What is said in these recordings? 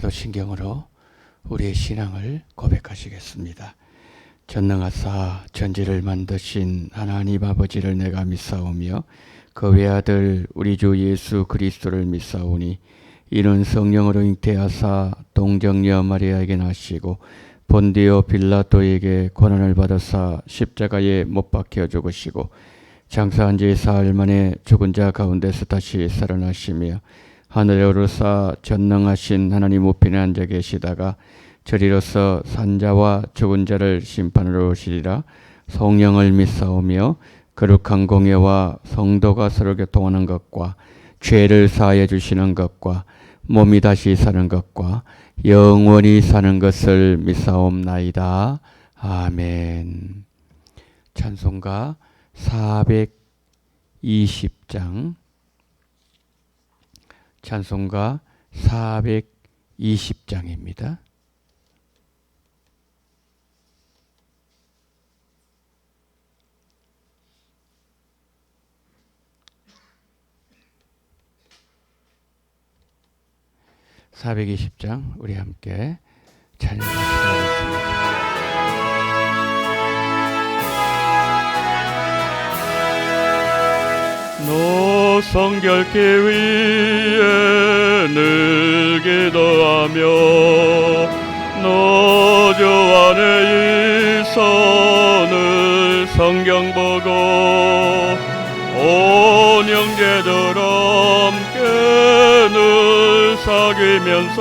사도신경으로 우리의 신앙을 고백하시겠습니다. 전능하사 천지를 만드신 하나님 아버지를 내가 믿사오며 그 외아들 우리 주 예수 그리스도를 믿사오니 이는 성령으로 잉태하사 동정녀 마리아에게 나시고 본디오 빌라도에게 고난을 받으사 십자가에 못 박혀 죽으시고 장사한 지 사흘 만에 죽은 자 가운데서 다시 살아나시며 하늘에 오르사 전능하신 하나님 우편에 앉아 계시다가 저리로서 산자와 죽은 자를 심판하러 오시리라. 성령을 믿사오며 거룩한 공예와 성도가 서로 교통하는 것과 죄를 사하여 주시는 것과 몸이 다시 사는 것과 영원히 사는 것을 믿사옵나이다. 아멘. 찬송가 420장 찬송가 420장입니다. (420장) 우리 함께 찬양하시겠습니다. 너 성결케 위에 늘 기도하며 너 주 안에 있어 늘 성경 보고 온 형제들 함께 늘 사귀면서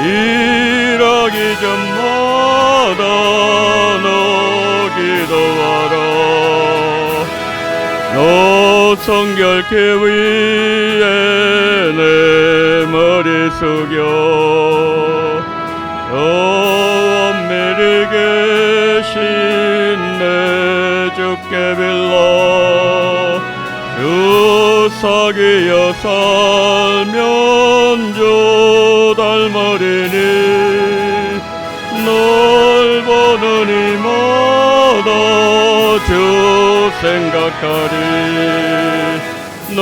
일하기 전마다 너 기도하라. 너 성결케 위에 내 머리 숙여 저 원밀히 계신 내 주께 빌라. 주 사귀어 살면 주 닮으리니 널 보는 이마다 주 생각하리. 너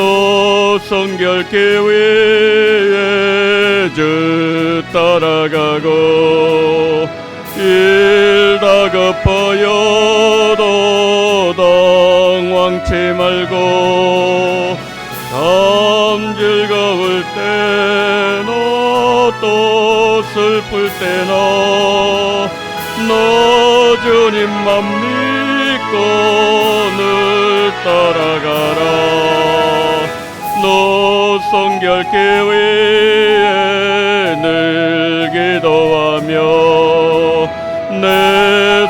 성결케 위에 주 따라가고 일 다급하여도 당황치 말고 삶 즐거울 때나 또 슬플 때나 너 주님만 믿고 늘 따라가라. 너 성결케 위에 늘 기도하며 내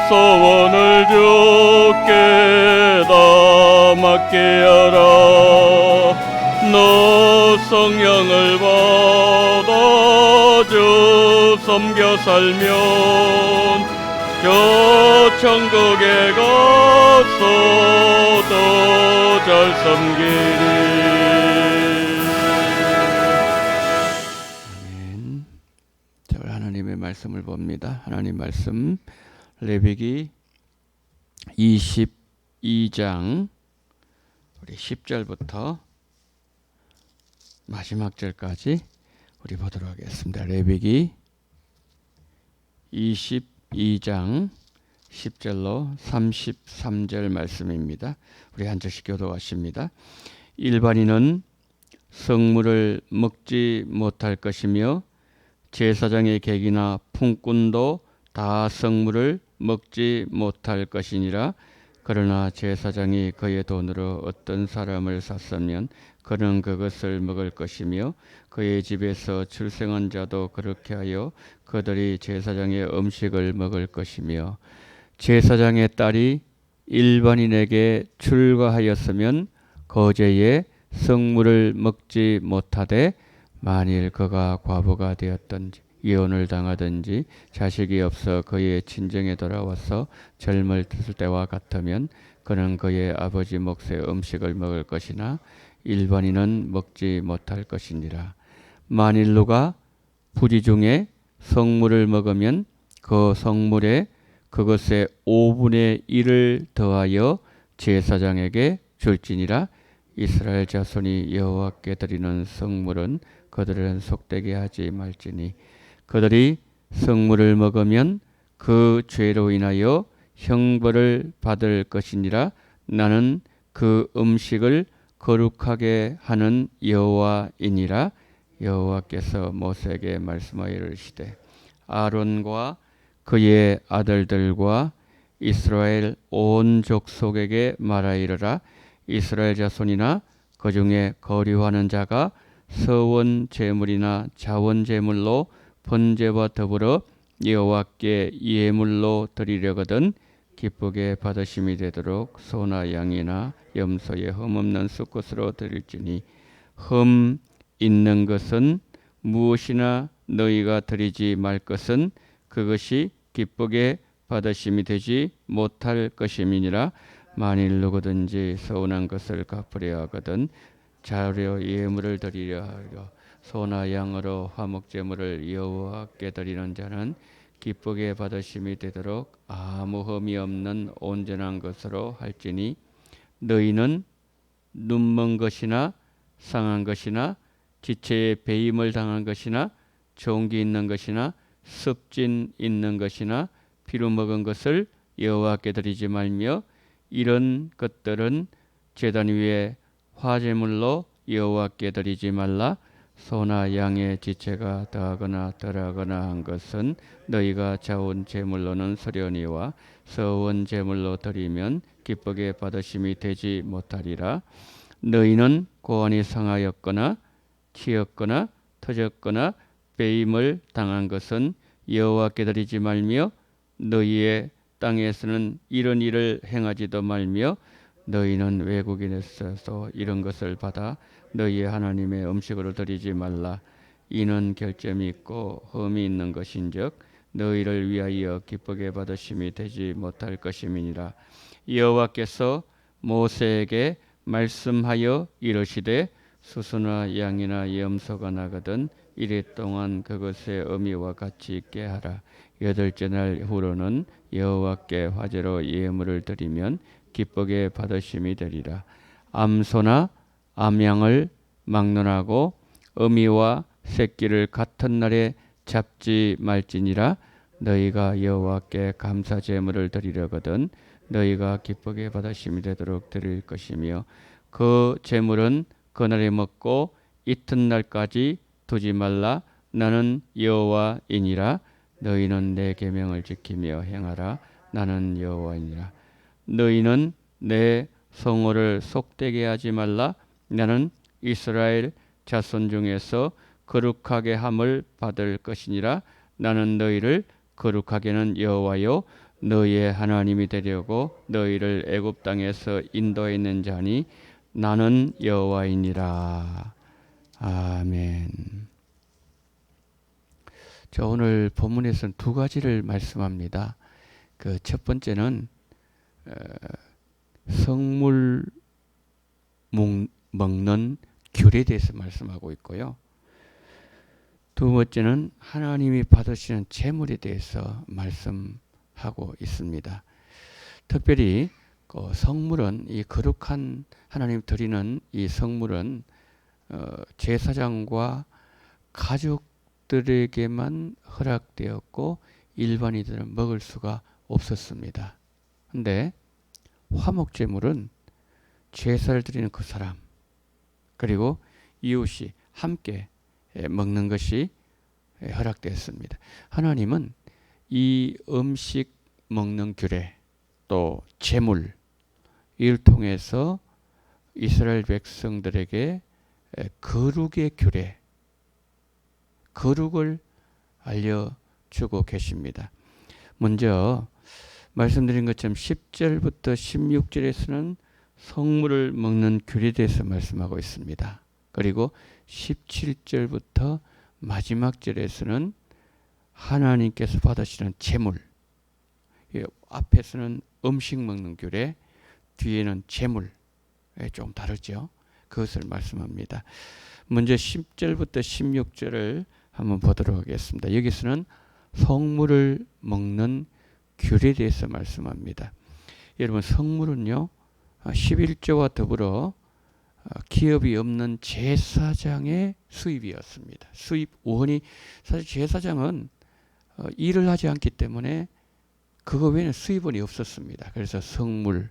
소원을 주께 다 맡기어라. 너 성령을 받아 주 섬겨 살면 저 천국에 가서 더 잘 섬기리. 아멘. 자, 하나님의 말씀을 봅니다. 하나님 말씀 레위기 22장 우리 10절부터 마지막 절까지 우리 보도록 하겠습니다. 레위기 22장 10절로 33절 말씀입니다. 우리 한 절씩 교도하십니다. 일반인은 성물을 먹지 못할 것이며 제사장의 객이나 품꾼도 다 성물을 먹지 못할 것이니라. 그러나 제사장이 그의 돈으로 어떤 사람을 샀으면 그는 그것을 먹을 것이며 그의 집에서 출생한 자도 그렇게 하여 그들이 제사장의 음식을 먹을 것이며 제사장의 딸이 일반인에게 출가하였으면 거제에 성물을 먹지 못하되 만일 그가 과부가 되었든지 이혼을 당하든지 자식이 없어 그의 친정에 돌아와서 젊을 때와 같으면 그는 그의 아버지 몫의 음식을 먹을 것이나 일반인은 먹지 못할 것이니라. 만일 누가 부지 중에 성물을 먹으면 그 성물에 그것의 5분의 1을 더하여 제사장에게 줄지니라. 이스라엘 자손이 여호와께 드리는 성물은 그들은 속되게 하지 말지니 그들이 성물을 먹으면 그 죄로 인하여 형벌을 받을 것이니라. 나는 그 음식을 거룩하게 하는 여호와이니라. 여호와께서 모세에게 말씀하여 이르시되 아론과 그의 아들들과 이스라엘 온 족속에게 말하이르라. 이스라엘 자손이나 그 중에 거류하는 자가 서원 제물이나 자원 제물로 번제와 더불어 여호와께 예물로 드리려거든 기쁘게 받으심이 되도록 소나 양이나 염소의 흠 없는 수컷으로 드릴지니 흠 있는 것은 무엇이나 너희가 드리지 말 것은 그것이 기쁘게 받으심이 되지 못할 것임이니라. 만일 누구든지 서운한 것을 갚으려 하거든 자료 예물을 드리려 하려 소나 양으로 화목제물을 여호와께 드리는 자는 기쁘게 받으심이 되도록 아무 흠이 없는 온전한 것으로 할지니 너희는 눈먼 것이나 상한 것이나 지체에 배임을 당한 것이나 종기 있는 것이나 습진 있는 것이나 피로 먹은 것을 여호와께 드리지 말며 이런 것들은 제단 위에 화제물로 여호와께 드리지 말라. 소나 양의 지체가 더하거나 덜하거나 한 것은 너희가 자원 제물로는 서려니와 서원 제물로 드리면 기쁘게 받으심이 되지 못하리라. 너희는 고안이 상하였거나 치였거나 터졌거나 빼임을 당한 것은 여호와께 드리지 말며 너희의 땅에서는 이런 일을 행하지도 말며 너희는 외국인에서 이런 것을 받아 너희의 하나님의 음식으로 드리지 말라. 이는 결점이 있고 흠이 있는 것인즉 너희를 위하여 기쁘게 받으심이 되지 못할 것임이니라. 여호와께서 모세에게 말씀하여 이르시되 수수나 양이나 염소가 나거든 이래 동안 그것의 의미와 같이 있게 하라. 여덟째 날 후로는 여호와께 화제로 예물을 드리면 기쁘게 받으심이 되리라. 암소나 암양을 막론하고 어미와 새끼를 같은 날에 잡지 말지니라. 너희가 여호와께 감사 제물을 드리려거든 너희가 기쁘게 받으심이 되도록 드릴 것이며 그 제물은 그날에 먹고 이튿날까지 두지 말라. 나는 여호와이니라. 너희는 내 계명을 지키며 행하라. 나는 여호와이니라. 너희는 내 성호를 속되게 하지 말라. 나는 이스라엘 자손 중에서 거룩하게 함을 받을 것이니라. 나는 너희를 거룩하게는 여호와요 너희의 하나님이 되려고 너희를 애굽 땅에서 인도했는 자니 나는 여호와이니라. 아멘. 자, 오늘 본문에서는 두 가지를 말씀합니다. 그 첫 번째는 성물 먹는 규례에 대해서 말씀하고 있고요. 두 번째는 하나님이 받으시는 제물에 대해서 말씀하고 있습니다. 특별히 그 성물은 이 거룩한 하나님 드리는 이 성물은 제사장과 가족들에게만 허락되었고 일반인들은 먹을 수가 없었습니다. 근데 화목제물은 제사를 드리는 그 사람 그리고 이웃이 함께 먹는 것이 허락되었습니다. 하나님은 이 음식 먹는 규례 또 제물 이를 통해서 이스라엘 백성들에게 거룩의 규례 거룩을 알려주고 계십니다. 먼저 말씀드린 것처럼 10절부터 16절에서는 성물을 먹는 규례에 대해서 말씀하고 있습니다. 그리고 17절부터 마지막 절에서는 하나님께서 받으시는 제물 앞에서는 음식 먹는 규례 뒤에는 제물 좀 다르죠. 그것을 말씀합니다. 먼저 10절부터 16절을 한번 보도록 하겠습니다. 여기서는 성물을 먹는 규례에 대해서 말씀합니다. 여러분 성물은요 11조와 더불어 기업이 없는 제사장의 수입이었습니다. 수입 원이 사실 제사장은 일을 하지 않기 때문에 그거 외에는 수입원이 없었습니다. 그래서 성물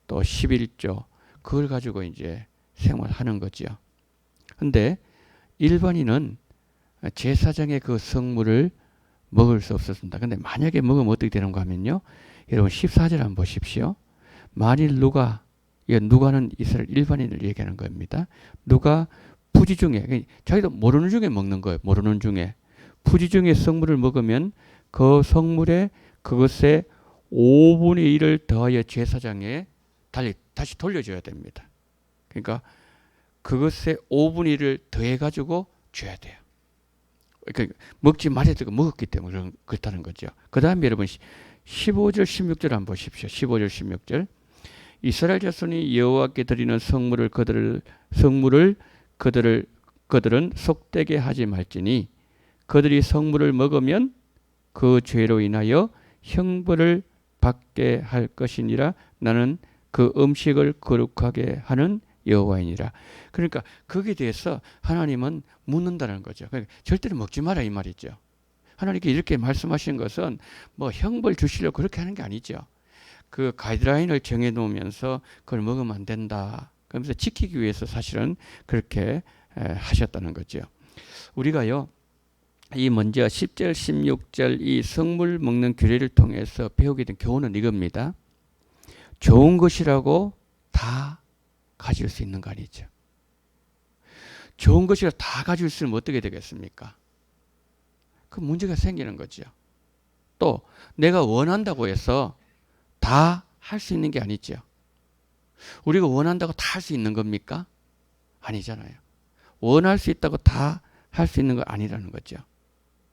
또 11조 그걸 가지고 이제 생활하는 거죠. 근데 일반인은 제사장의 그 성물을 먹을 수 없었습니다. 근데 만약에 먹으면 어떻게 되는가 하면요. 여러분 14절 한번 보십시오. 만일 누가는 이스라엘 일반인을 얘기하는 겁니다. 누가 부지 중에 자기도 모르는 중에 먹는 거예요. 모르는 중에 부지 중에 성물을 먹으면 그 성물에 그것에 5분의 1을 더하여 제사장에 다시 돌려줘야 됩니다. 그러니까 그것에 5분의 1을 더해가지고 줘야 돼요. 그러니까 먹지 말아도 먹었기 때문에 그렇다는 거죠. 그 다음에 여러분 15절 16절 한번 보십시오. 15절 16절 이스라엘 자손이 여호와께 드리는 성물을 그들은 속되게 하지 말지니 그들이 성물을 먹으면 그 죄로 인하여 형벌을 받게 할 것이니라. 나는 그 음식을 거룩하게 하는 여호와이니라. 그러니까 거기에 대해서 하나님은 묻는다는 거죠. 그러니까 절대로 먹지 마라 이 말이죠. 하나님께 이렇게 말씀하신 것은 뭐 형벌 주시려고 그렇게 하는 게 아니죠. 그 가이드라인을 정해 놓으면서 그걸 먹으면 안 된다. 그러면서 지키기 위해서 사실은 그렇게 하셨다는 거죠. 우리가요. 이 먼저 10절 16절 이 성물 먹는 규례를 통해서 배우게 된 교훈은 이겁니다. 좋은 것이라고 다 가질 수 있는 거 아니죠. 좋은 것이라고 다 가질 수 있으면 어떻게 되겠습니까? 그 문제가 생기는 거죠. 또 내가 원한다고 해서 다 할 수 있는 게 아니죠. 우리가 원한다고 다 할 수 있는 겁니까? 아니잖아요. 원할 수 있다고 다 할 수 있는 거 아니라는 거죠.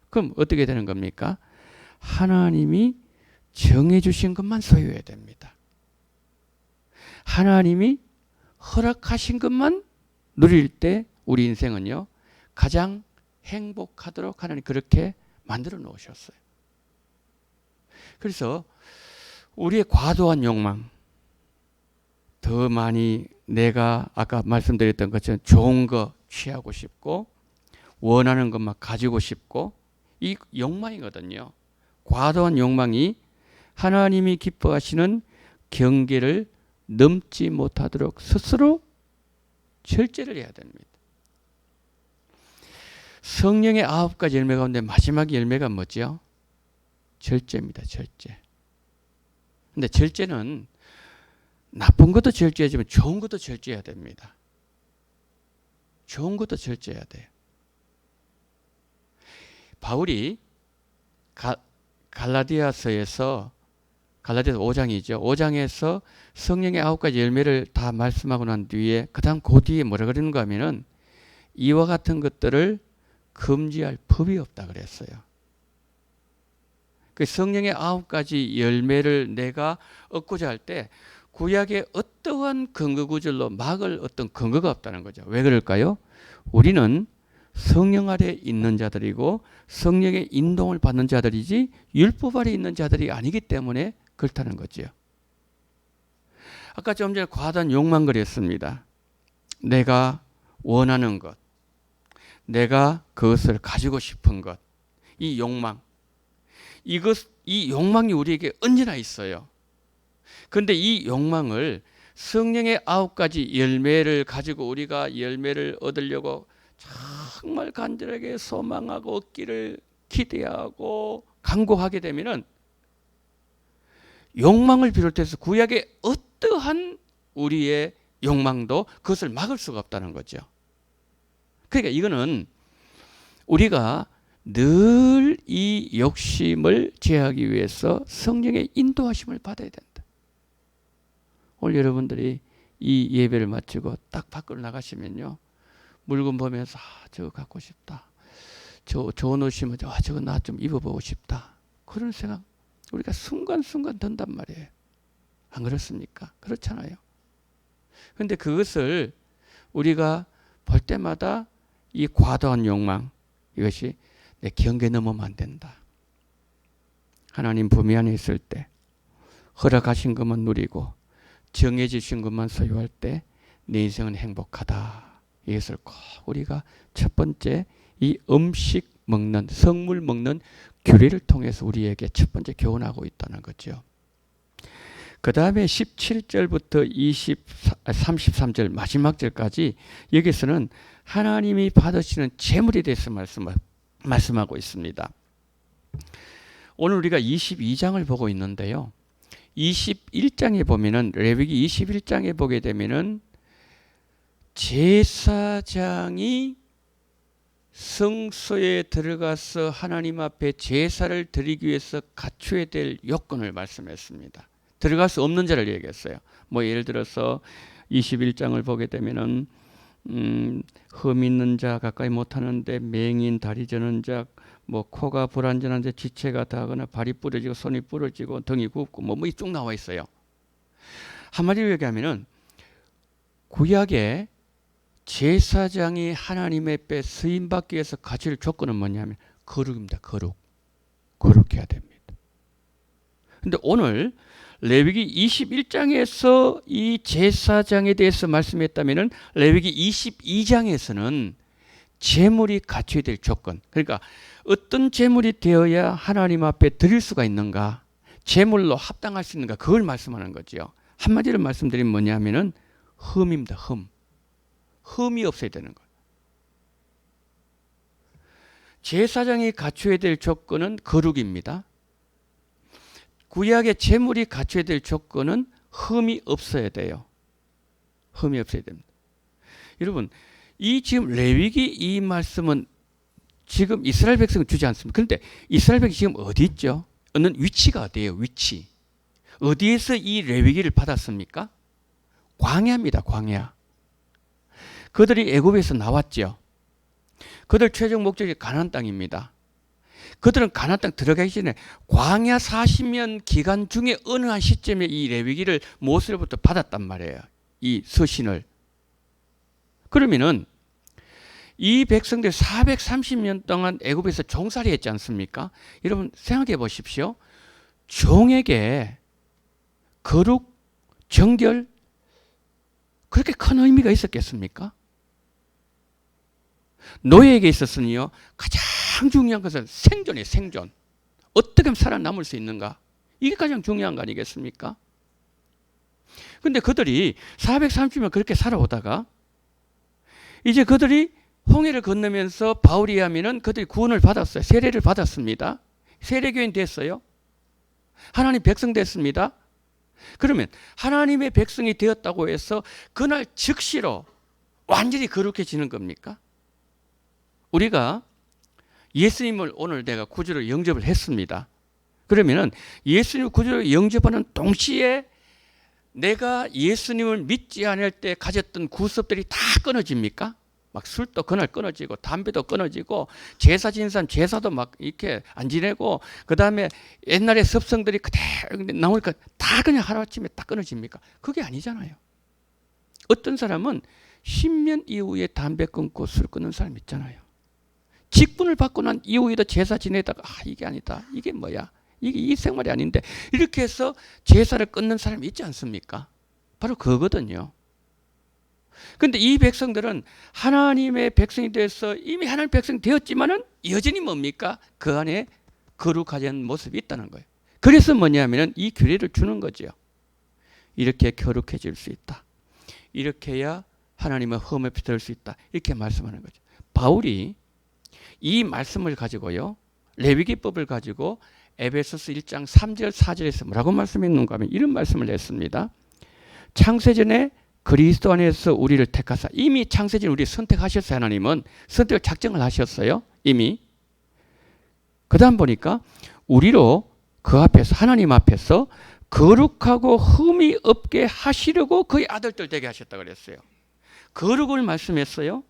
그럼 어떻게 되는 겁니까? 하나님이 정해주신 것만 소유해야 됩니다. 하나님이 허락하신 것만 누릴 때 우리 인생은요 가장 행복하도록 하나님 그렇게 만들어 놓으셨어요. 그래서 우리의 과도한 욕망, 더 많이 내가 아까 말씀드렸던 것처럼 좋은 거 취하고 싶고 원하는 것만 가지고 싶고 이 욕망이거든요. 과도한 욕망이 하나님이 기뻐하시는 경계를 넘지 못하도록 스스로 절제를 해야 됩니다. 성령의 9가지 열매 가운데 마지막 열매가 뭐죠? 절제입니다. 절제. 근데 절제는 나쁜 것도 절제하지만 좋은 것도 절제해야 됩니다. 좋은 것도 절제해야 돼요. 바울이 갈라디아서 5장이죠. 5장에서 성령의 9가지 열매를 다 말씀하고 난 뒤에 그다음 그 뒤에 뭐라 그러는가 하면은 이와 같은 것들을 금지할 법이 없다 그랬어요. 그 성령의 9가지 열매를 내가 얻고자 할 때 구약의 어떠한 근거 구절로 막을 어떤 근거가 없다는 거죠. 왜 그럴까요? 우리는 성령 아래 있는 자들이고 성령의 인동을 받는 자들이지 율법 아래 있는 자들이 아니기 때문에 그렇다는 거죠. 아까 좀 전에 과도한 욕망 그랬습니다. 내가 원하는 것, 내가 그것을 가지고 싶은 것, 이 욕망, 이 욕망이 우리에게 언제나 있어요. 그런데 이 욕망을 성령의 9가지 열매를 가지고 우리가 열매를 얻으려고 정말 간절하게 소망하고 얻기를 기대하고 간구하게 되면은 욕망을 비롯해서 구약의 어떠한 우리의 욕망도 그것을 막을 수가 없다는 거죠. 그러니까 이거는 우리가 늘 이 욕심을 제하기 위해서 성령의 인도하심을 받아야 된다. 오늘 여러분들이 이 예배를 마치고 딱 밖으로 나가시면요. 물건 보면서 저거 갖고 싶다. 저 좋은 옷이면 저거 나 좀 입어보고 싶다. 그런 생각 우리가 순간순간 든단 말이에요. 안 그렇습니까? 그렇잖아요. 그런데 그것을 우리가 볼 때마다 이 과도한 욕망 이것이 내 경계 넘으면 안 된다. 하나님 품위 안에 있을 때 허락하신 것만 누리고 정해주신 것만 소유할 때 내 인생은 행복하다. 이것을 꼭 우리가 첫 번째 이 음식 먹는, 성물 먹는 규례를 통해서 우리에게 첫 번째 교훈하고 있다는 거죠. 그 다음에 17절부터 33절 마지막 절까지 여기서는 하나님이 받으시는 재물에 대해서 말씀하고 있습니다. 오늘 우리가 22장을 보고 있는데요. 21장에 보면은, 레위기 21장에 보게 되면은 제사장이 성소에 들어가서 하나님 앞에 제사를 드리기 위해서 갖춰야 될 요건을 말씀했습니다. 들어갈 수 없는 자를 얘기했어요. 뭐 예를 들어서 21장을 보게 되면은 흠 있는 자, 가까이 못하는데, 맹인, 다리 저는 자, 뭐 코가 불안전한데 지체가 다거나 발이 부러지고 손이 부러지고 등이 굽고 뭐 쭉 나와 있어요. 한마디로 얘기하면은 구약에 제사장이 하나님의 앞에 쓰임받기 위해서 갖출 조건은 뭐냐면 거룩입니다. 거룩해야 됩니다. 근데 오늘 레위기 21장에서 이 제사장에 대해서 말씀했다면은 레위기 22장에서는 제물이 갖춰야 될 조건, 그러니까 어떤 제물이 되어야 하나님 앞에 드릴 수가 있는가, 제물로 합당할 수 있는가, 그걸 말씀하는 거죠. 한마디로 말씀드리면 뭐냐면은 흠입니다. 흠이 없어야 되는 거예요. 제사장이 갖춰야 될 조건은 거룩입니다. 구약의 제물이 갖춰야 될 조건은 흠이 없어야 돼요. 흠이 없어야 됩니다. 여러분, 이 지금 레위기 이 말씀은 지금 이스라엘 백성을 주지 않습니다. 그런데 이스라엘 백성이 지금 어디 있죠? 어느 위치가 어디예요? 위치. 어디에서 이 레위기를 받았습니까? 광야입니다. 광야. 그들이 애굽에서 나왔죠. 그들 최종 목적이 가나안 땅입니다. 그들은 가나안 땅 들어가기 전에 광야 40년 기간 중에 어느 한 시점에 이 레위기를 모세로부터 받았단 말이에요. 이 서신을. 그러면은 이 백성들 430년 동안 애굽에서 종살이 했지 않습니까? 여러분 생각해 보십시오. 종에게 거룩, 정결, 그렇게 큰 의미가 있었겠습니까? 노예에게 있었으니요, 가장 중요한 것은 생존이에요. 생존. 어떻게 하면 살아남을 수 있는가? 이게 가장 중요한 거 아니겠습니까? 그런데 그들이 430년 그렇게 살아오다가 이제 그들이 홍해를 건너면서 바울이 하면은 그들이 구원을 받았어요. 세례를 받았습니다. 세례교인 됐어요. 하나님 백성 됐습니다. 그러면 하나님의 백성이 되었다고 해서 그날 즉시로 완전히 거룩해지는 겁니까? 우리가 예수님을 오늘 내가 구주로 영접을 했습니다. 그러면은 예수님을 구주로 영접하는 동시에 내가 예수님을 믿지 않을 때 가졌던 구습들이 다 끊어집니까? 막 술도 그날 끊어지고 담배도 끊어지고 제사 지는 사람 제사도 막 이렇게 안 지내고 그 다음에 옛날에 습성들이 그대로 나오니까 다 그냥 하루아침에 딱 끊어집니까? 그게 아니잖아요. 어떤 사람은 10년 이후에 담배 끊고 술 끊는 사람 있잖아요. 직분을 받고 난 이후에도 제사 지내다가 이게 아니다. 이게 뭐야? 이게 이 생활이 아닌데 이렇게 해서 제사를 끊는 사람이 있지 않습니까? 바로 그거거든요. 그런데 이 백성들은 하나님의 백성이 돼서 이미 하나님의 백성이 되었지만은 여전히 뭡니까? 그 안에 거룩하지 않은 모습이 있다는 거예요. 그래서 뭐냐면은 이 규례를 주는 거죠. 이렇게 거룩해질 수 있다. 이렇게 해야 하나님의 흠에 들을 수 있다. 이렇게 말씀하는 거죠. 바울이 이 말씀을 가지고요, 레위기법을 가지고 에베소서 1장 3절 4절에서 뭐라고 말씀했는가 하면 이런 말씀을 했습니다. 창세전에 그리스도 안에서 우리를 택하사, 이미 창세전에 우리를 선택하셨어요. 하나님은 선택을 작정을 하셨어요. 이미. 그 다음 보니까 우리로 그 앞에서, 하나님 앞에서 거룩하고 흠이 없게 하시려고 그의 아들들 되게 하셨다고 그랬어요. 거룩을 말씀했어요.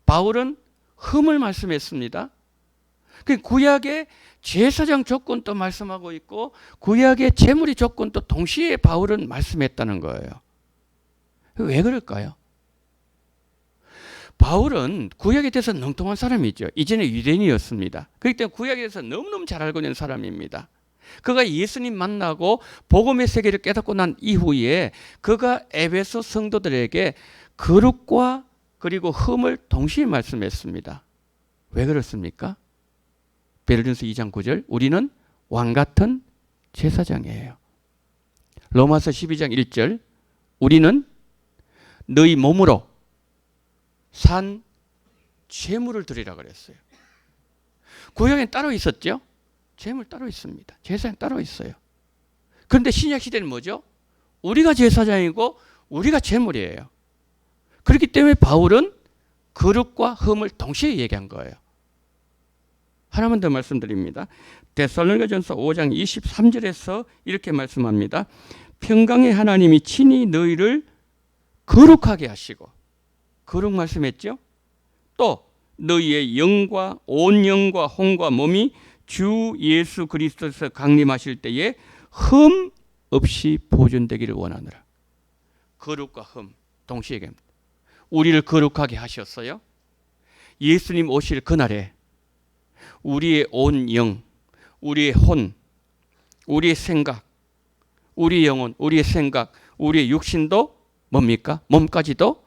바울은 흠을 말씀했습니다. 구약의 제사장 조건도 말씀하고 있고 구약의 제물의 조건도 동시에 바울은 말씀했다는 거예요. 왜 그럴까요? 바울은 구약에 대해서 능통한 사람이죠. 이전에 유대인이었습니다. 그렇기 때문에 구약에 대해서 너무너무 잘 알고 있는 사람입니다. 그가 예수님 만나고 복음의 세계를 깨닫고 난 이후에 그가 에베소 성도들에게 거룩과 그리고 흠을 동시에 말씀했습니다. 왜 그렇습니까? 베드로전서 2장 9절 우리는 왕 같은 제사장이에요. 로마서 12장 1절 우리는 너희 몸으로 산 제물을 드리라 그랬어요. 구약엔 따로 있었죠? 제물 따로 있습니다. 제사장 따로 있어요. 그런데 신약 시대는 뭐죠? 우리가 제사장이고 우리가 제물이에요. 그렇기 때문에 바울은 거룩과 흠을 동시에 얘기한 거예요. 하나만 더 말씀드립니다. 데살로니가전서 5장 23절에서 이렇게 말씀합니다. 평강의 하나님이 친히 너희를 거룩하게 하시고, 거룩 말씀했죠? 또 너희의 영과 온 영과 혼과 몸이 주 예수 그리스도에서 강림하실 때에 흠 없이 보존되기를 원하노라. 거룩과 흠 동시에 얘기합니다. 우리를 거룩하게 하셨어요. 예수님 오실 그날에 우리의 온 영, 우리의 혼, 우리의 생각, 우리의 영혼, 우리의 생각, 우리의 육신도 뭡니까? 몸까지도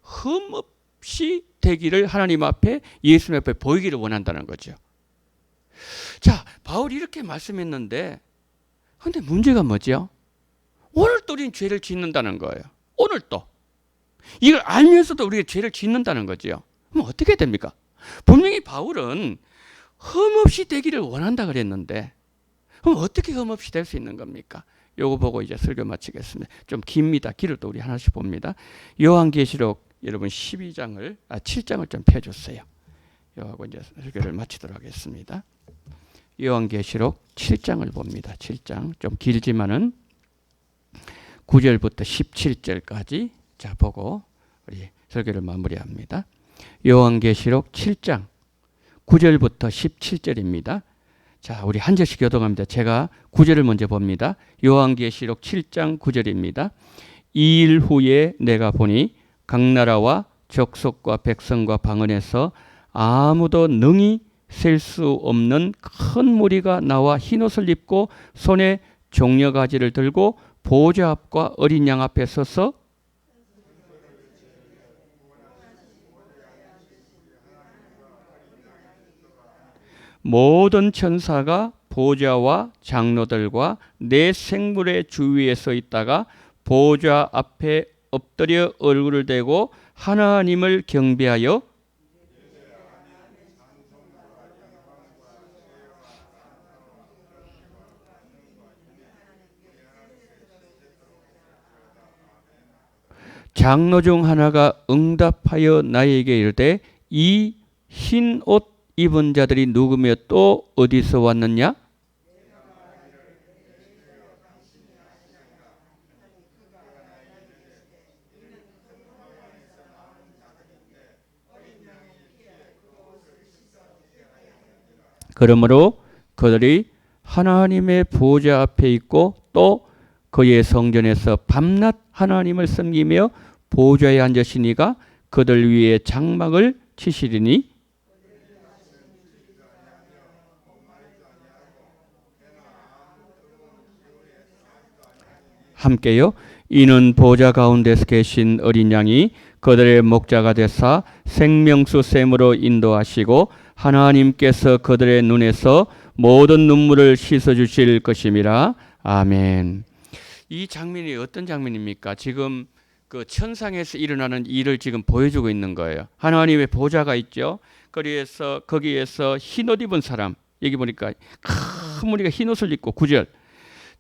흠 없이 되기를 하나님 앞에 예수님 앞에 보이기를 원한다는 거죠. 자, 바울이 이렇게 말씀했는데 근데 문제가 뭐죠? 오늘 또 우리는 죄를 짓는다는 거예요. 오늘 또. 이걸 알면서도 우리가 죄를 짓는다는 거죠. 그럼 어떻게 됩니까? 분명히 바울은 흠없이 되기를 원한다 그랬는데 그럼 어떻게 흠없이 될 수 있는 겁니까? 요거 보고 이제 설교 마치겠습니다. 좀 깁니다. 길을 또 우리 하나씩 봅니다. 요한계시록 여러분 7장을 좀 펴줬어요. 요하고 이제 설교를 마치도록 하겠습니다. 요한계시록 7장을 봅니다. 7장 좀 길지만은 9절부터 17절까지 자 보고 우리 설교를 마무리합니다. 요한계시록 7장 9절부터 17절입니다. 자, 우리 한 절씩 교독합니다. 제가 9절을 먼저 봅니다. 요한계시록 7장 9절입니다. 이 일 후에 내가 보니 각 나라와 족속과 백성과 방언에서 아무도 능히 셀 수 없는 큰 무리가 나와 흰옷을 입고 손에 종려가지를 들고 보좌 앞과 어린 양 앞에 서서 모든 천사가 보좌와 장로들과 네 생물의 주위에 서 있다가 보좌 앞에 엎드려 얼굴을 대고 하나님을 경배하여 장로 중 하나가 응답하여 나에게 이르되 이 흰 옷 입은 자들이 누구며 또 어디서 왔느냐? 그러므로 그들이 하나님의 보좌 앞에 있고 또 그의 성전에서 밤낮 하나님을 섬기며 보좌에 앉으시니가 그들 위에 장막을 치시리니 함께요. 이는 보좌 가운데서 계신 어린 양이 그들의 목자가 되사 생명수 샘으로 인도하시고 하나님께서 그들의 눈에서 모든 눈물을 씻어 주실 것임이라. 아멘. 이 장면이 어떤 장면입니까? 지금 그 천상에서 일어나는 일을 지금 보여주고 있는 거예요. 하나님의 보좌가 있죠. 그래서 거기에서 흰옷 입은 사람, 여기 보니까 큰 무리가 흰옷을 입고 9절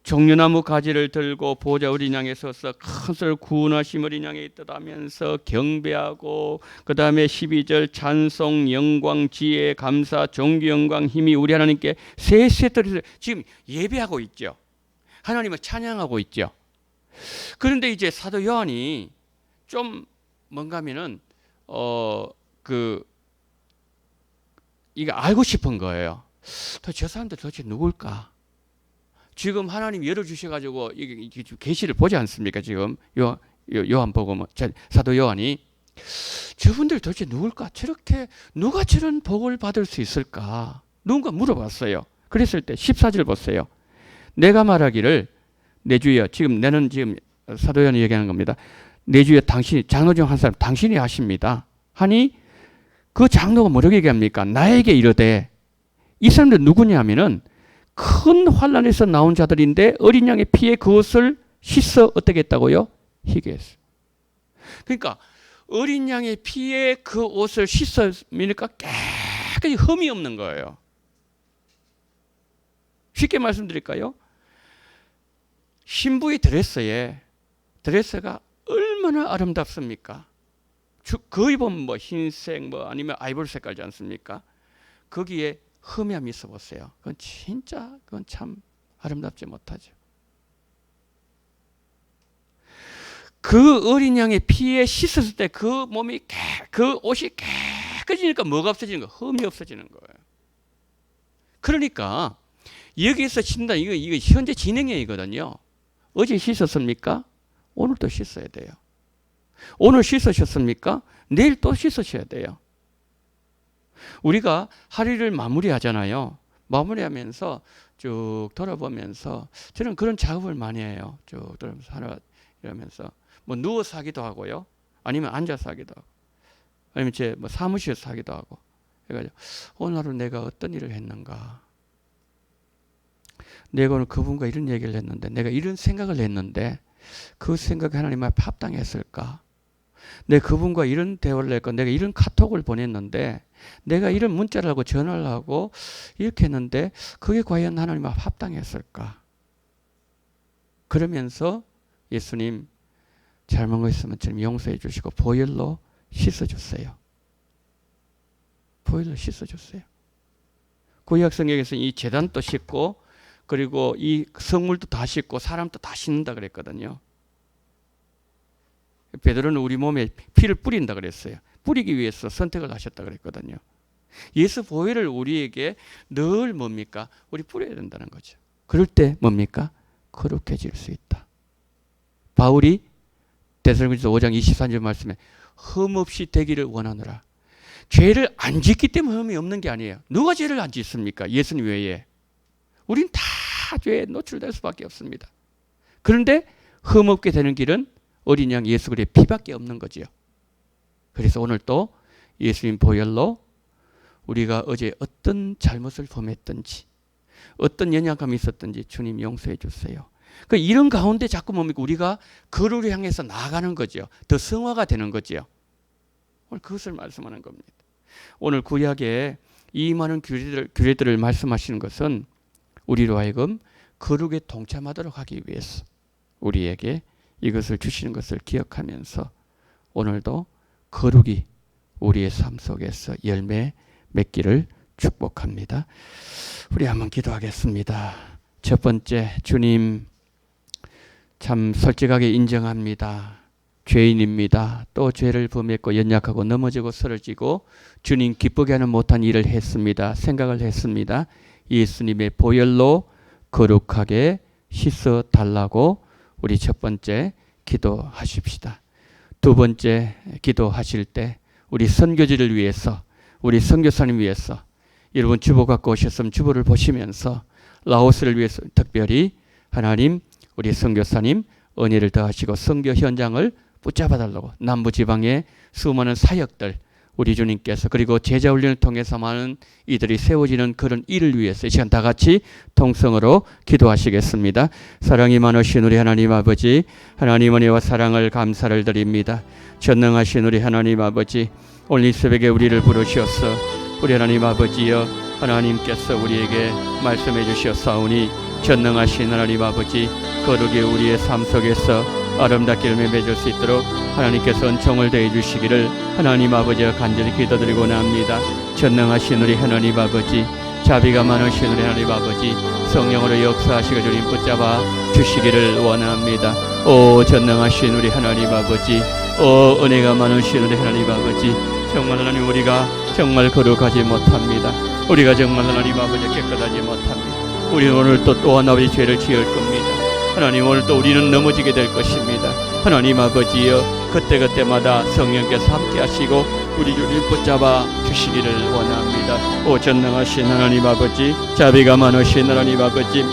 종려나무 가지를 들고 보좌 어린 양에 서서 큰 소리로 구원하심 어린 양에 있다면서 경배하고 그 다음에 12절 찬송 영광 지혜 감사 존귀 영광 힘이 우리 하나님께 세세토리 지금 예배하고 있죠. 하나님을 찬양하고 있죠. 그런데 이제 사도 요한이 좀 뭔가 하면은 이거 알고 싶은 거예요. 저 사람들 도대체 누굴까? 지금 하나님 열어주셔가지고 이게 계시를 보지 않습니까? 지금 요한복음 사도 요한이 저분들 도대체 누굴까? 저렇게 누가 저런 복을 받을 수 있을까? 누군가 물어봤어요. 그랬을 때 14절 보세요. 내가 말하기를 내 주여, 지금 나는 지금 사도 요한이 얘기하는 겁니다. 내 주여 당신이, 장로 중 한 사람 당신이 하십니다 하니 그 장로가 뭐라고 얘기합니까? 나에게 이르되, 이 사람들 누구냐면은 큰 환란에서 나온 자들인데 어린 양의 피에 그것을 씻어 어떻게 했다고요? 희게 했어요. 그러니까 어린 양의 피에 그 옷을 씻으니까 깨끗이 흠이 없는 거예요. 쉽게 말씀드릴까요? 신부의 드레스가 얼마나 아름답습니까? 거의 보면 뭐 흰색 뭐 아니면 아이보리 색깔이지 않습니까? 거기에 흠이 있어 보세요. 그건 참 아름답지 못하죠. 그 어린 양의 피에 씻었을 때 그 몸이 그 옷이 깨끗해지니까 뭐가 없어지는 거예요? 흠이 없어지는 거예요. 그러니까 여기서 씻는다, 이거 현재 진행형이거든요. 어제 씻었습니까? 오늘 또 씻어야 돼요. 오늘 씻으셨습니까? 내일 또 씻으셔야 돼요. 우리가 하루를 마무리하잖아요. 마무리하면서 쭉 돌아보면서 저는 그런 작업을 많이 해요. 쭉 돌아보면서 하나 이러면서 뭐 누워서 하기도 하고요. 아니면 앉아서 하기도 하고. 아니면 제 뭐 사무실에서 하기도 하고. 그래가지고 오늘 하루 내가 어떤 일을 했는가. 내가 오늘 그분과 이런 얘기를 했는데, 내가 이런 생각을 했는데 그 생각이 하나님 앞에 합당했을까? 내가 그분과 이런 대화를 했고, 내가 이런 카톡을 보냈는데, 내가 이런 문자를 하고 전화를 하고 이렇게 했는데 그게 과연 하나님 앞에 합당했을까? 그러면서 예수님 잘못한 거 있으면 좀 용서해 주시고 보혈로 씻어주세요. 보혈로 씻어주세요. 구약 성경에서 이 제단도 씻고 그리고 이 성물도 다 씻고 사람도 다 씻는다 그랬거든요. 베드로는 우리 몸에 피를 뿌린다 그랬어요. 뿌리기 위해서 선택을 하셨다 그랬거든요. 예수 보혈을 우리에게 늘 뭡니까? 우리 뿌려야 된다는 거죠. 그럴 때 뭡니까? 거룩해질 수 있다. 바울이 데살로니가서 5장 24절 말씀에 흠없이 되기를 원하노라. 죄를 안 짓기 때문에 흠이 없는 게 아니에요. 누가 죄를 안 짓습니까? 예수님 외에. 우린 다 죄에 노출될 수밖에 없습니다. 그런데 흠없게 되는 길은 어린 양 예수 그리스도의 피밖에 없는 거지요. 그래서 오늘 또 예수님 보혈로 우리가 어제 어떤 잘못을 범했든지 어떤 연약함이 있었든지 주님 용서해 주세요. 이런 가운데 자꾸 뭡니까? 우리가 거룩을 향해서 나아가는 거죠. 더 성화가 되는 거죠. 오늘 그것을 말씀하는 겁니다. 오늘 구약에 이 많은 규례들을 말씀하시는 것은 우리로 하여금 거룩에 동참하도록 하기 위해서 우리에게 이것을 주시는 것을 기억하면서 오늘도 거룩이 우리의 삶 속에서 열매 맺기를 축복합니다. 우리 한번 기도하겠습니다. 첫 번째, 주님 참 솔직하게 인정합니다. 죄인입니다. 또 죄를 범했고 연약하고 넘어지고 쓰러지고 주님 기쁘게 하는 못한 일을 했습니다. 생각을 했습니다. 예수님의 보혈로 거룩하게 씻어 달라고 우리 첫 번째 기도하십시다. 두 번째 기도하실 때 우리 선교지를 위해서, 우리 선교사님 위해서, 여러분 주보 갖고 오셨으면 주보를 보시면서 라오스를 위해서 특별히 하나님 우리 선교사님 은혜를 더하시고 선교 현장을 붙잡아 달라고, 남부지방의 수많은 사역들 우리 주님께서, 그리고 제자 훈련을 통해서 많은 이들이 세워지는 그런 일을 위해서 이 시간 다 같이 통성으로 기도하시겠습니다. 사랑이 많으신 우리 하나님 아버지, 하나님 은혜와 사랑을 감사를 드립니다. 전능하신 우리 하나님 아버지, 오늘 이 새벽에 우리를 부르셔서 우리 하나님 아버지여, 하나님께서 우리에게 말씀해 주셨사오니 전능하신 하나님 아버지, 거룩이 우리의 삶 속에서 아름답게 열매 맺을 수 있도록 하나님께서 은총을 더해 주시기를 하나님 아버지와 간절히 기도드리고 원합니다. 전능하신 우리 하나님 아버지, 자비가 많으신 우리 하나님 아버지, 성령으로 역사하시고 주님 붙잡아 주시기를 원합니다. 오 전능하신 우리 하나님 아버지, 오 은혜가 많으신 우리 하나님 아버지, 정말 하나님 우리가 정말 거룩하지 못합니다. 우리가 정말 하나님 아버지 깨끗하지 못합니다. 우리는 오늘 또 한 아버지 죄를 지을 겁니다. 하나님 오늘 또 우리는 넘어지게 될 것입니다. 하나님 아버지여, 그때그때마다 성령께서 함께 하시고 우리 주님 붙잡아 주시기를 원합니다. 오 전능하신 하나님 아버지, 자비가 많으신 하나님 아버지,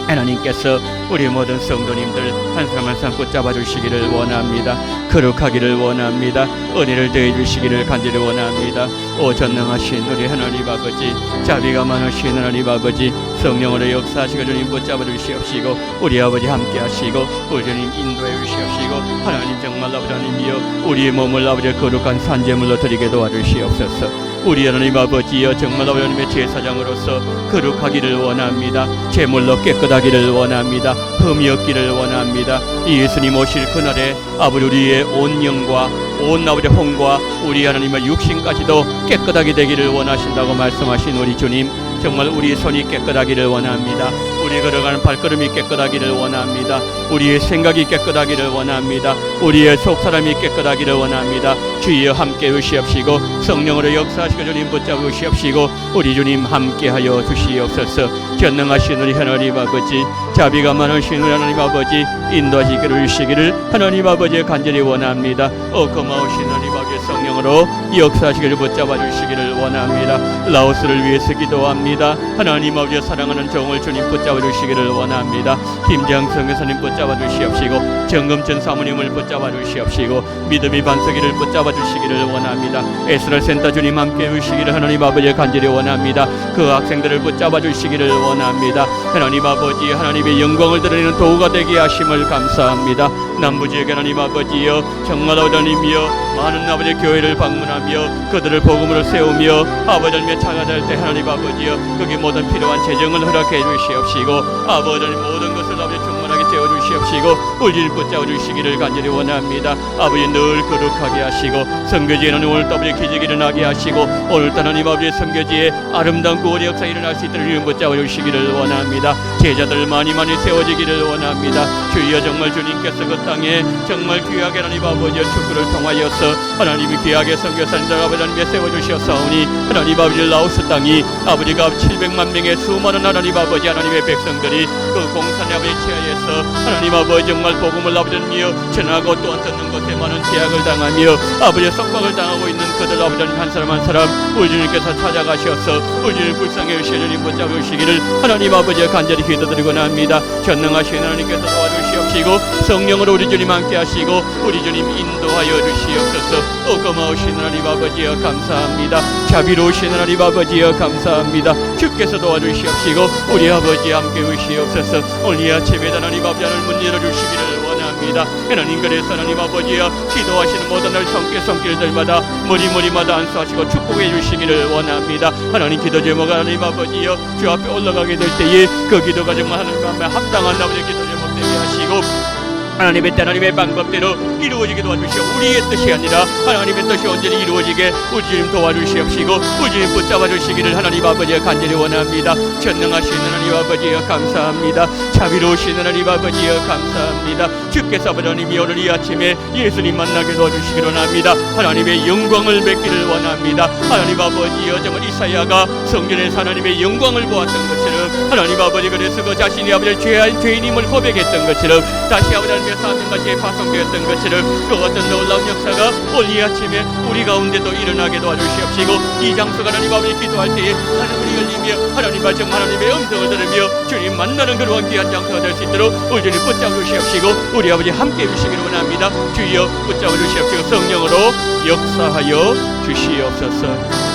하나님께서 우리 모든 성도님들 한 사람 한 사람 붙잡아 주시기를 원합니다. 거룩하기를 원합니다. 은혜를 더해 주시기를 간절히 원합니다. 오 전능하신 우리 하나님 아버지, 자비가 많으신 하나님 아버지, 성령으로 역사하시고 주님 붙잡아 주시옵시고 우리 아버지 함께 하시고 우리 주님 인도해 주시옵시고 하나님 정말 아버지 하나님이여 우리의 몸을 아버지 거룩한 산제물로 드리게 도와주시옵소서. 우리 하나님 아버지여 정말 아버지 하나님의 제사장으로서 거룩하기를 원합니다. 제물로 깨끗하기를 원합니다. 흠이 없기를 원합니다. 예수님 오실 그날에 아버지 우리의 온 영과 온 아버지 혼과 우리 하나님의 육신까지도 깨끗하게 되기를 원하신다고 말씀하신 우리 주님, 정말 우리 손이 깨끗하기를 원합니다. 우리 걸어가는 발걸음이 깨끗하기를 원합니다. 우리의 생각이 깨끗하기를 원합니다. 우리의 속사람이 깨끗하기를 원합니다. 주여 함께 주시옵시고 성령으로 역사하시고 주님 붙잡아 주시옵시고 우리 주님 함께하여 주시옵소서. 전능하신 우리 하나님 아버지, 자비가 많으신 우리 하나님 아버지, 인도하시기를 주시기를 하나님 아버지의 간절히 원합니다. 고마우신 하나님 아버지 성령으로 역사하시기를 붙잡아 주시기를 원합니다. 라오스를 위해서 기도합니다. 하나님 아버지 사랑하는 종을 주님 붙잡아 주시기를 원합니다. 김장성 여사님 붙잡아 주시옵시고 정금천 사모님을 붙잡아 주시옵시고 믿음의 반석이를 붙잡아 주시기를 원합니다. 에스라 센터 주님 함께 주시기를 하나님 아버지 간절히 원합니다. 그 학생들을 붙잡아 주시기를 원합니다. 하나님 아버지 하나님의 영광을 드러내는 도구가 되게 하심을 감사합니다. 남부지역 하나님 아버지여 정말 하나님이여 많은 아버지 교회를 방문하며 그들을 복음으로 세우며 아버지 하나님의 찾아갈 때 하나님 아버지여 거기 모든 필요한 재정을 허락해 주시옵시고 아버지 하나님 모든 것을 아버지 충만하게 채워주시옵시고 우리를 붙잡아 주시기를 간절히 원합니다. 아버지 늘 거룩하게 하시고 선교지에는 오늘 또 아버지 기적이 일어나게 하시고 오늘 또 하나님 아버지 선교지에 아름다운 구원의 역사 일어날 수 있도록 우리를 붙잡아 주시기를 원합니다. 제자들 많이 세워지기를 원합니다. 주여 정말 주님께서 그 땅에 정말 귀하게 하나님 아버지의 축구를 통하여서 하나님이 귀하게 선교사님들 아버지 하나님께 세워주셨사오니 하나님 아버지 라오스 땅이 아버지가 700만 명의 수많은 하나님 아버지 하나님의 백성들이 그 공산의 아버지 체하에서 하나님 아버지 정말 복음을 아버지 하나님이여 전하고 또한 듣는 것에 많은 제약을 당하며 아버지의 속박을 당하고 있는 그들 아버지 하나님 한 사람 한 사람 우리 주님께서 찾아가셔서 우리 주님 불쌍히 여시어 주님 붙잡아 주시기를 하나님 아버지의 간절히 기도드리고나 합니다. 전능하신 하나님께서 도와주시옵시고 성령으로 우리 주님 함께 하시고 우리 주님 인도하여 주시옵소서. 고마우신 하나님 아버지여 감사합니다. 자비로우신 하나님 아버지여 감사합니다. 주께서 도와주시옵시고 우리 아버지 함께 주시옵소서. 오늘 이 아침에 하나님 아버지 하늘 문 열어주시기를 원합니다. 하나님 그래서 하나님 아버지여 기도하시는 모든 날 손길들마다 머리마다 안수하시고 축복해 주시기를 원합니다. 하나님 기도 제목 하나님 아버지여 주 앞에 올라가게 될 때에 그 기도가 정말 하나님 앞에 합당한 아버지 기도 제목 되게 하시고 하나님의 뜻 하나님의 방법대로 이루어지게 도와주시오. 우리의 뜻이 아니라 하나님의 뜻이 온전히 이루어지게 우리 주님 도와주시옵시고 우리 주님 붙잡아 주시기를 하나님 아버지여 간절히 원합니다. 전능하신 하나님 아버지여 감사합니다. 자비로우신 하나님 아버지여 감사합니다. 주께서 하나님이 오늘 이 아침에 예수님 만나게 도와주시기를 원합니다. 하나님의 영광을 뵙기를 원합니다. 하나님 아버지여 정말 이사야가 성전에서 하나님의 영광을 보았던 것처럼 하나님 아버지 그래서 그 자신이 아버지 죄인임을 고백했던 것처럼 다시 아버지 사명같이 파송되었던 것처럼 그 어떤 놀라운 역사가 오늘 이 아침에 우리 가운데도 일어나게 도와주시옵시고 이 장소가 하나님 아버지 기도할 때에 하늘이 열리며 하나님과 정말 하나님의 음성을 들으며 주님 만나는 그러한 귀한 장소가 될 수 있도록 우리 주님 붙잡아 주시옵시고 우리 아버지 함께 해주시기를 원합니다. 주여 붙잡아 주시옵시고 성령으로 역사하여 주시옵소서.